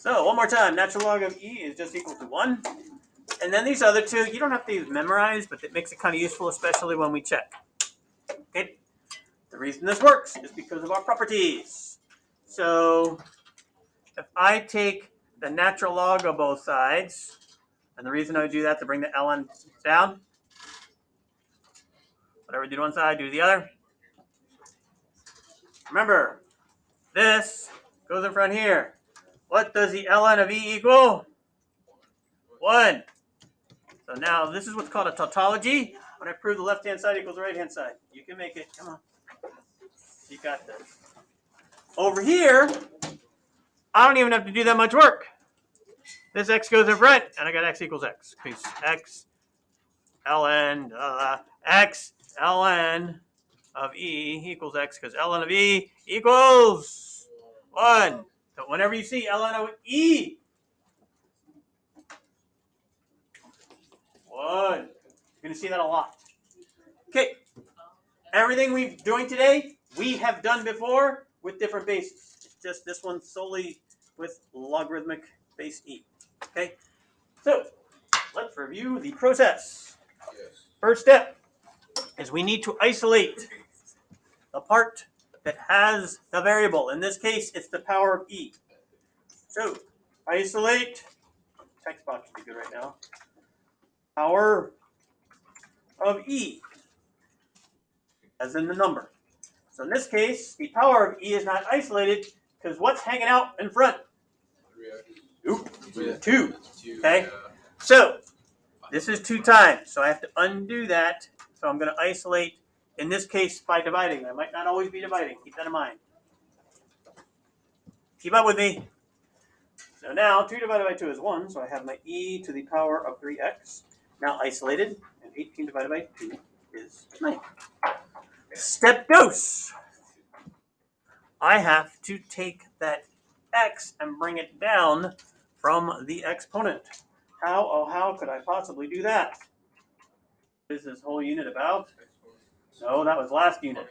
So one more time, natural log of e is just equal to 1. And then these other two, you don't have to memorize, but it makes it kind of useful, especially when we check. Okay. The reason this works is because of our properties. So if I take the natural log of both sides, and the reason I would do that to bring the ln down, whatever I do to one side, do to the other. Remember, this goes in front here. What does the ln of e equal? 1. So now this is what's called a tautology. When I prove the left-hand side equals the right-hand side. You can make it. Come on. You got this. Over here, I don't even have to do that much work. This x goes in front, and I got x equals x. Because x ln x ln of e equals x, because ln of e equals 1. So whenever you see ln of e, 1. You're going to see that a lot. Okay. Everything we're doing today, we have done before with different bases. It's just this one solely with logarithmic base e. Okay. So let's review the process. First step is we need to isolate the part that has the variable. In this case, it's the power of e. So isolate, text box would be good right now, power of e, as in the number. So in this case, the power of e is not isolated because what's hanging out in front? 2. Okay? So this is 2 times. So I have to undo that. So I'm going to isolate, in this case, by dividing. I might not always be dividing. Keep that in mind. Keep up with me. So now 2 divided by 2 is 1. So I have my e to the power of 3x. Now isolated. And 18 divided by 2 is 9. Step dos. I have to take that x and bring it down from the exponent. How could I possibly do that? What is this whole unit about? No, that was last unit.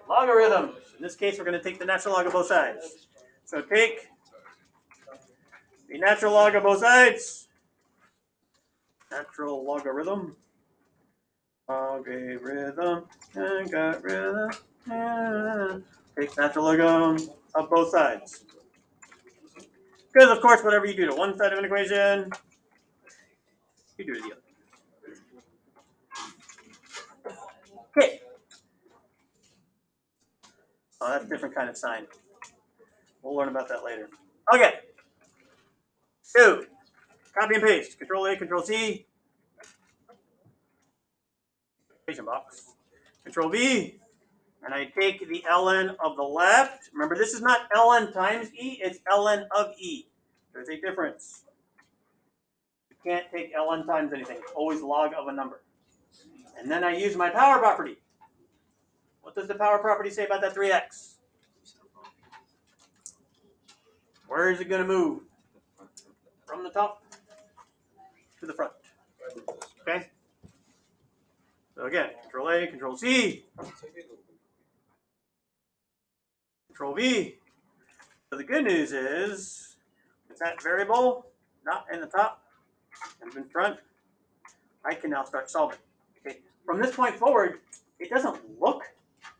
Logarithms. In this case, we're going to take the natural log of both sides. So take the natural log of both sides. Natural logarithm. Logarithm. Take natural log of both sides. Because, of course, whatever you do to one side of an equation, you do to the other. Okay. Oh, that's a different kind of sign. We'll learn about that later. Okay. So, copy and paste. Control A, Control C. Equation box. Control V. And I take the ln of the left. Remember, this is not ln times e. It's ln of e. There's a difference. You can't take ln times anything. It's always log of a number. And then I use my power property. What does the power property say about that 3x? Where is it going to move? From the top to the front. Okay? So again, Control A, Control C. Control V. So the good news is, with that variable not in the top and in front, I can now start solving. Okay? From this point forward, it doesn't look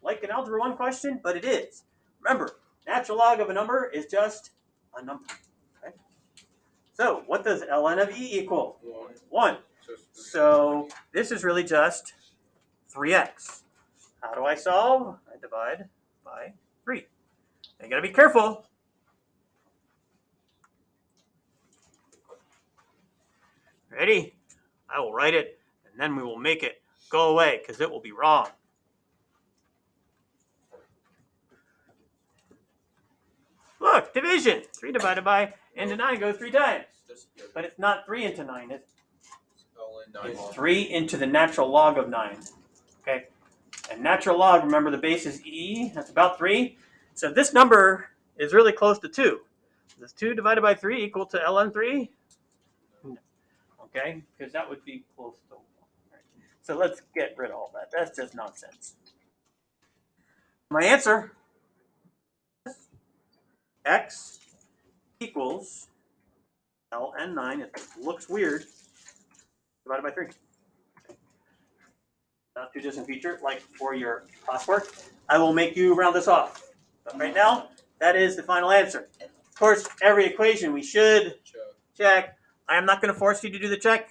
like an Algebra 1 question, but it is. Remember, natural log of a number is just a number. Okay? So what does ln of e equal? 1. So this is really just 3x. How do I solve? I divide by 3. You got to be careful. Ready? I will write it, and then we will make it go away, because it will be wrong. Look, division. 3 divided by into 9 goes 3 times. But it's not 3 into 9, is it? It's 3 into the natural log of 9. Okay? And natural log, remember the base is e. That's about 3. So this number is really close to 2. Is 2 divided by 3 equal to ln 3? No. Okay? Because that would be close to 1. Right. So let's get rid of all that. That's just nonsense. My answer x equals ln9. It looks weird. Divided by 3. Not too distant future, like for your classwork. I will make you round this off. But right now, that is the final answer. Of course, every equation we should check. I am not going to force you to do the check,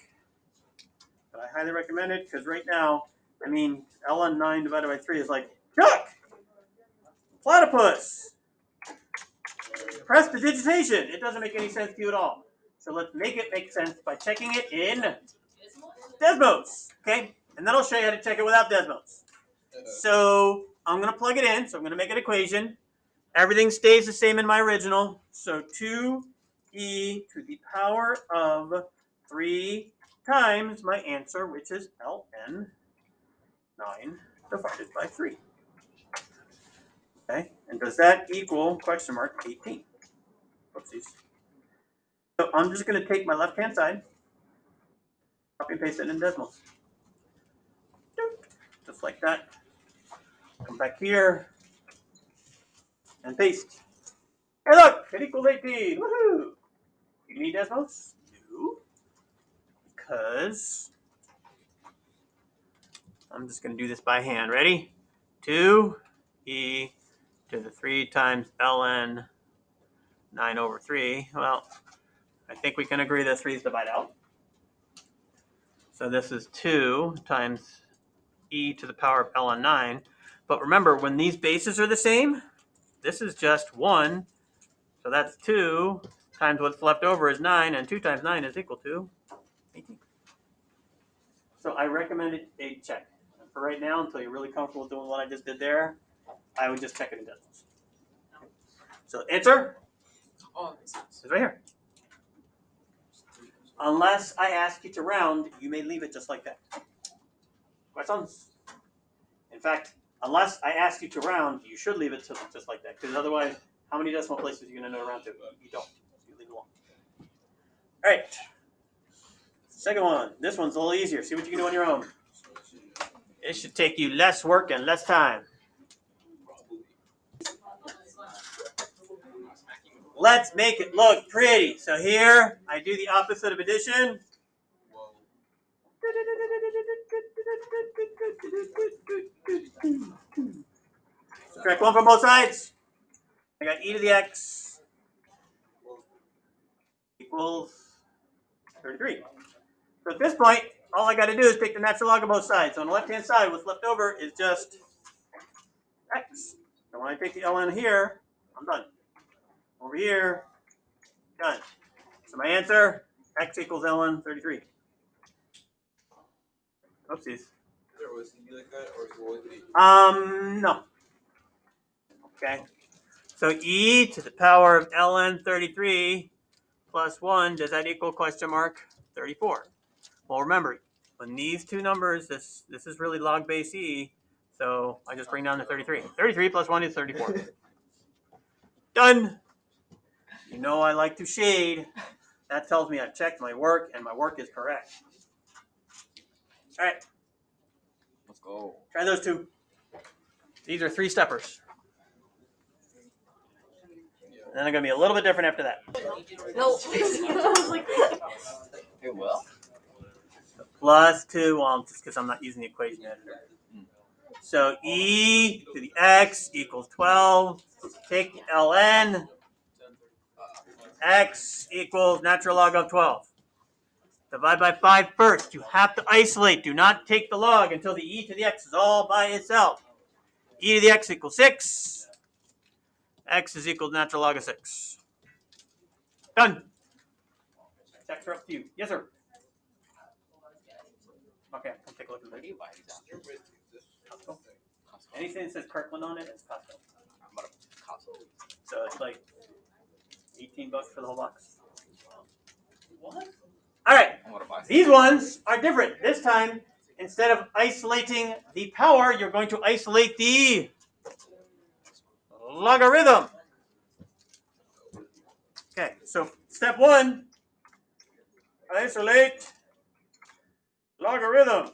but I highly recommend it because right now, I mean, ln9 divided by 3 is like, Chuck! Platypus! Prestidigitation! It doesn't make any sense to you at all. So let's make it make sense by checking it in Desmos. Okay? And then I'll show you how to check it without Desmos. So I'm going to plug it in. So I'm going to make an equation. Everything stays the same in my original. So 2e to the power of 3 times my answer, which is ln 9 divided by 3. Okay, and does that equal question mark 18? Whoopsies. So I'm just going to take my left-hand side, copy and paste it in Desmos. Just like that. Come back here and paste. Hey, look, it equals 18. Woohoo! You need Desmos? No. Because I'm just going to do this by hand. Ready? 2e to the 3 times ln 9 over 3. Well, I think we can agree that 3's divide out. So this is 2 times e to the power of ln 9. But remember, when these bases are the same, this is just 1. So that's 2 times what's left over is 9, and 2 times 9 is equal to 18. So I recommended a check. For right now, until you're really comfortable doing what I just did there, I would just check it in decimals. So answer is right here. Unless I ask you to round, you may leave it just like that. Questions? In fact, unless I ask you to round, you should leave it just like that. Because otherwise, how many decimal places are you going to know to round to? You don't. You leave it alone. All right. Second one. This one's a little easier. See what you can do on your own. It should take you less work and less time. Let's make it look pretty. So here, I do the opposite of addition. Subtract 1 from both sides. I got e to the x equals 33. So at this point, all I got to do is take the natural log of both sides. So on the left-hand side, what's left over is just x. So when I take the ln here, I'm done. Over here, done. So my answer, x equals ln 33. Oopsies. No. Okay. So e to the power of ln 33 plus 1, does that equal question mark 34? Well, remember, when these two numbers, this is really log base e, so I just bring down the 33. 33 plus 1 is 34. Done. You know I like to shade. That tells me I've checked my work, and my work is correct. All right. Let's go. Try those two. These are 3-steppers. And then they're going to be a little bit different after that. No. It will? Plus 2, well, just because I'm not using the equation editor. So e to the x equals 12. Take the ln. X equals natural log of 12. Divide by 5 first. You have to isolate. Do not take the log until the e to the x is all by itself. E to the x equals 6. X is equal to natural log of 6. Done. Checks are up to you. Yes, sir. Okay, I'll take a look at the Costco. Anything that says Kirkland on it is Costco. So it's like $18 for the whole box. What? All right. These ones are different. This time, instead of isolating the power, you're going to isolate the logarithm. Okay, so step 1, isolate logarithm.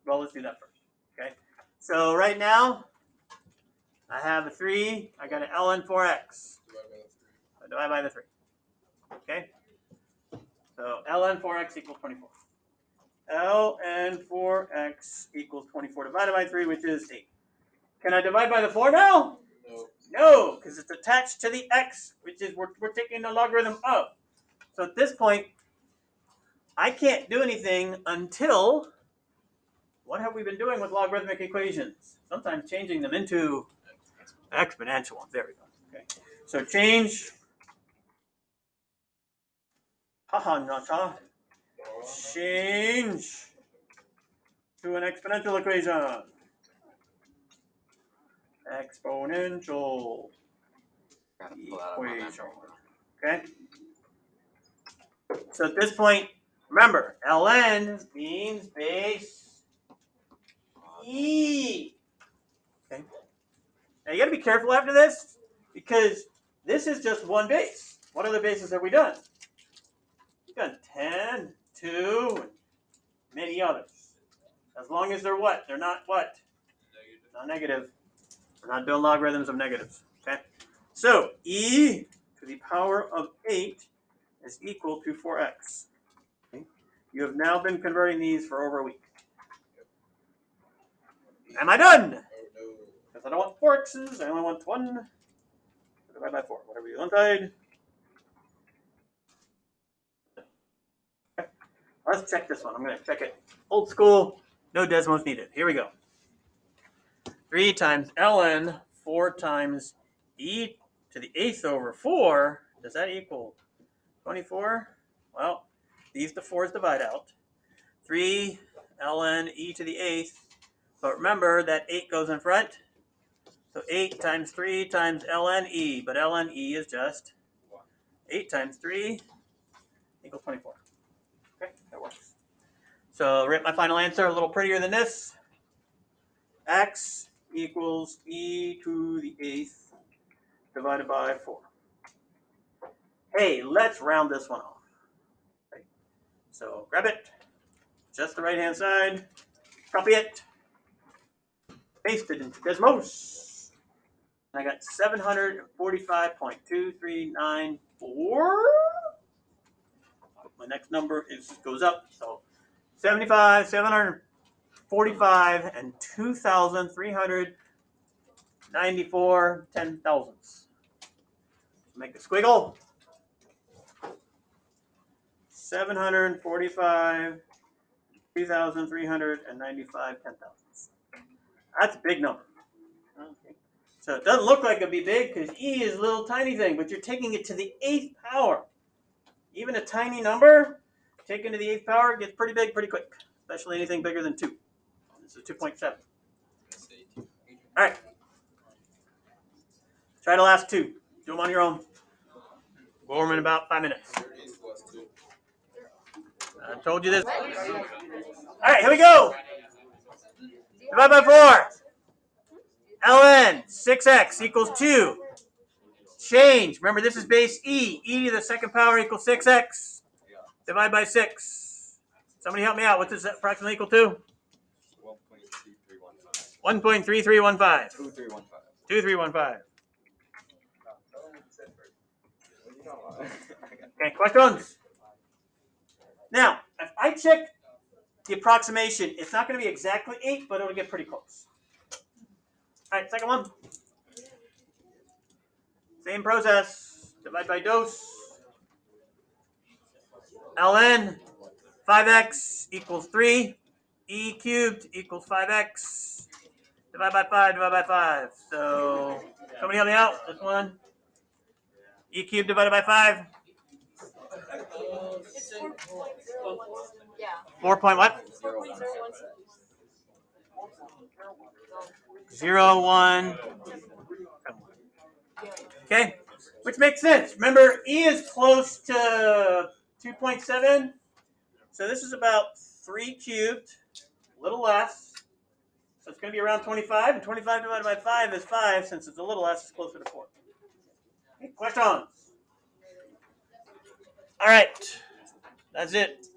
Well, let's do that first. Okay, so right now, I have a 3. I got an ln 4x. I divide by the 3. Okay? So ln 4x equals 24. ln 4x equals 24 divided by 3, which is 8. Can I divide by the 4 now? No, because it's attached to the x, which is we're taking the logarithm of. So at this point, I can't do anything until, what have we been doing with logarithmic equations? Sometimes changing them into exponential ones. There we go. Okay. So change, change to an exponential equation. Exponential equation. Okay. So at this point, remember, ln means base e. Okay. Now you got to be careful after this because this is just one base. What other bases have we done? We've done 10, 2, and many others. As long as they're what? They're not what? Not negative. We're not doing logarithms of negatives. Okay. So e to the power of 8 is equal to 4x. Okay. You have now been converting these for over a week. Am I done? Because I don't want 4 x's, I only want 1. Divide by 4, whatever you untied. Okay. Let's check this one. I'm going to check it old school. No Desmos needed. Here we go. 3 times ln 4 times e to the 8th over 4. Does that equal 24? Well, these the 4's divide out. 3 ln e to the 8th. But remember that 8 goes in front. So 8 times 3 times ln e. But ln e is just 8 times 3 equals 24. Okay, that works. So write my final answer a little prettier than this. X equals e to the 8th divided by 4. Hey, let's round this one off. Okay. So grab it, just the right hand side, copy it, paste it into Desmos. And I got 745.2394. My next number goes up, so 75, 745, and 2,394 ten thousandths. Make a squiggle. 745, 2,395 ten thousandths. That's a big number. Okay. So it doesn't look like it'd be big because e is a little tiny thing, but you're taking it to the 8th power. Even a tiny number taken to the 8th power gets pretty big pretty quick, especially anything bigger than 2. This is 2.7. All right. Try the last 2. Do them on your own. Go over them in about 5 minutes. I told you this. All right, here we go. Divide by 4. ln 6x equals 2. Change. Remember, this is base e. E to the 2nd power equals 6x. Divide by 6. Somebody help me out. What's this approximately equal to? 1.3315. 2315. Okay, questions? Now, if I check the approximation, it's not going to be exactly 8, but it'll get pretty close. All right, second one. Same process. Divide by dose. ln 5x equals 3. E cubed equals 5x. Divide by 5, divide by 5. So, somebody help me out. This one. E cubed divided by 5. 4 point what? 0, 1. Okay, which makes sense. Remember, E is close to 2.7. So this is about 3 cubed, a little less. So it's going to be around 25. And 25 divided by 5 is 5. Since it's a little less, it's closer to 4. Okay, questions? All right, that's it.